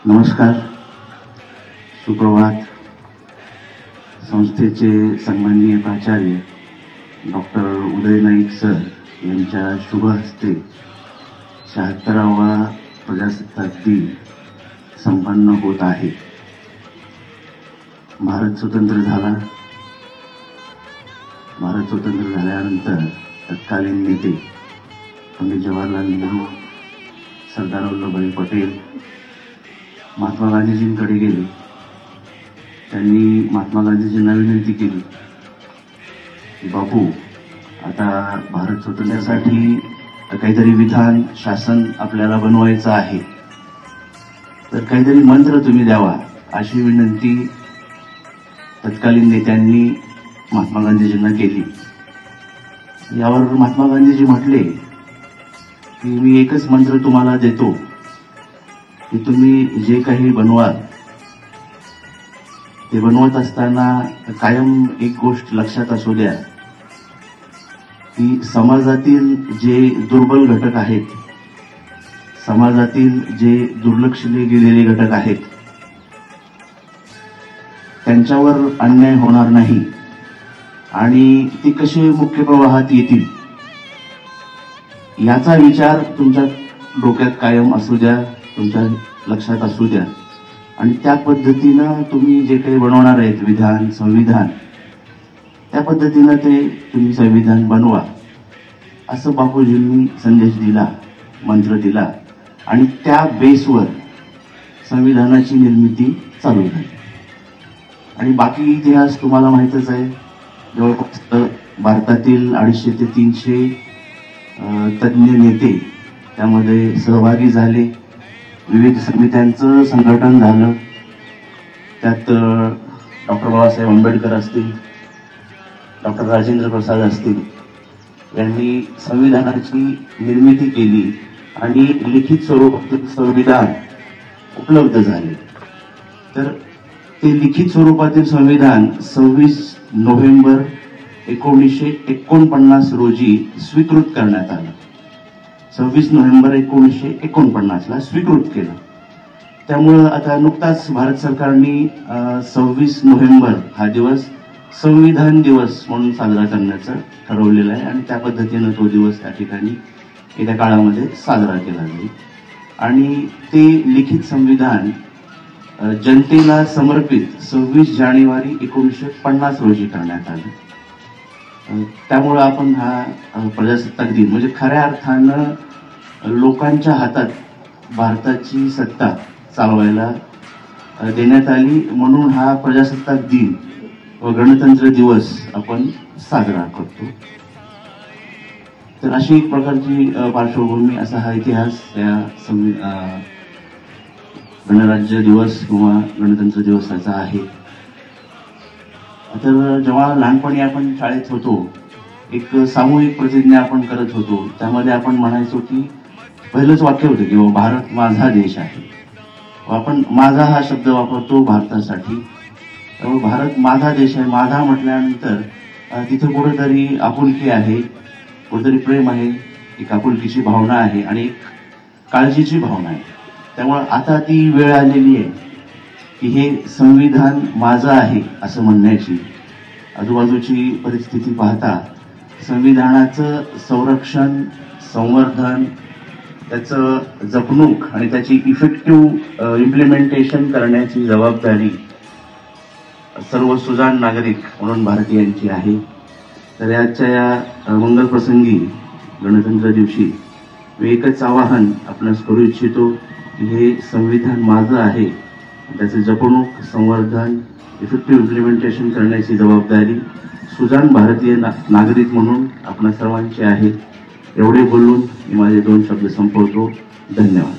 नमस्कार, सुप्रभात. संस्थेचे सन्माननीय प्राचार्य डॉक्टर उदय नाईक सर यांच्या शुभ हस्ते 76वा प्रजासत्ताक दिन संपन्न होत आहे. भारत स्वतंत्र झाल्यानंतर तत्कालीन नेते पंडित जवाहरलाल नेहरू, सरदार वल्लभभाई पटेल महात्मा गांधीजींकडे गेले. त्यांनी महात्मा गांधीजींना विनंती केली की बापू, आता भारत स्वतंत्रतेसाठी काहीतरी विधान शासन आपल्याला बनवायचं आहे, तर काहीतरी मंत्र तुम्ही द्यावा, अशी विनंती तत्कालीन नेत्यांनी महात्मा गांधीजींना केली. यावर महात्मा गांधीजी म्हटले की मी एकच मंत्र तुम्हाला देतो की तुम्ही जे काही बनवाल ते बनवत असताना कायम एक गोष्ट लक्षात असू द्या की समाजातील जे दुर्बल घटक आहेत, समाजातील जे दुर्लक्षले गेलेले घटक आहेत, त्यांच्यावर अन्याय होणार नाही आणि ते कसे मुख्य प्रवाहात येतील याचा विचार तुमच्या डोक्यात कायम असू द्या, तुमच्या लक्षात असू द्या आणि त्या पद्धतीनं तुम्ही जे काही बनवणार आहेत विधान, संविधान, त्या पद्धतीनं ते तुम्ही संविधान बनवा, असं बापूजींनी संदेश दिला, मंत्र दिला आणि त्या बेसवर संविधानाची निर्मिती चालू झाली. आणि बाकी इतिहास तुम्हाला माहीतच आहे. जवळपास भारतातील 250 ते 300 तज्ज्ञ नेते त्यामध्ये सहभागी झाले. विविध समित्यांचं संघटन झालं. त्यात डॉक्टर बाबासाहेब आंबेडकर असतील, डॉक्टर राजेंद्र प्रसाद असतील, यांनी संविधानाची निर्मिती केली आणि लिखित स्वरूपातील संविधान उपलब्ध झाले. तर ते लिखित स्वरूपातील संविधान 26 नोव्हेंबर 1949 रोजी स्वीकृत करण्यात आलं. 26 नोव्हेंबर 1949 ला स्वीकृत केलं. त्यामुळं आता नुकताच भारत सरकारने 26 नोव्हेंबर हा दिवस संविधान दिवस म्हणून साजरा करण्याचं ठरवलेलं आहे आणि त्या पद्धतीनं तो दिवस त्या ठिकाणी येत्या काळामध्ये साजरा केला जाईल. आणि ते लिखित संविधान जनतेला समर्पित 26 जानेवारी 1950 रोजी करण्यात आलं. त्यामुळं आपण हा प्रजासत्ताक दिन म्हणजे खऱ्या अर्थानं लोकांच्या हातात भारताची सत्ता चालवायला देण्यात आली, म्हणून हा प्रजासत्ताक दिन व गणतंत्र दिवस आपण साजरा करतो. तर अशी एक प्रकारची पार्श्वभूमी, असा हा इतिहास या गणराज्य दिवस किंवा गणतंत्र दिवसाचा आहे. तर जेव्हा लहानपणी आपण शाळेत होतो, एक सामूहिक प्रतिज्ञा आपण करत होतो. त्यामध्ये आपण म्हणायचो की पहिलंच वाक्य होतं की भारत माझा देश आहे. आपण माझा हा शब्द वापरतो भारतासाठी. त्यामुळे भारत माझा देश आहे. माझा म्हटल्यानंतर तिथे कुठेतरी आपुलकी आहे, कुठेतरी प्रेम आहे, एक आपुलकीची भावना आहे आणि एक काळजीची भावना आहे. त्यामुळे आता ती वेळ आलेली आहे की हे संविधान माझं आहे असं म्हणण्याची. आजूबाजूची परिस्थिती पाहता संविधानाचं संरक्षण, संवर्धन, त्याचं जपणूक आणि त्याची इफेक्टिव्ह इम्प्लिमेंटेशन करण्याची जबाबदारी सर्व सुजाण नागरिक म्हणून भारतीयांची आहे. तर आजच्या या मंगल प्रसंगी गणतंत्र दिवशी मी एकच आवाहन आपणास करू इच्छितो की हे संविधान माझं आहे, त्याचे जपणूक, संवर्धन, इफेक्टिव्ह इम्प्लिमेंटेशन करण्याची जबाबदारी सुजाण भारतीय नागरिक म्हणून आपणा सर्वांची आहे. एवढे बोलून मी माझे 2 शब्द संपवतो. धन्यवाद.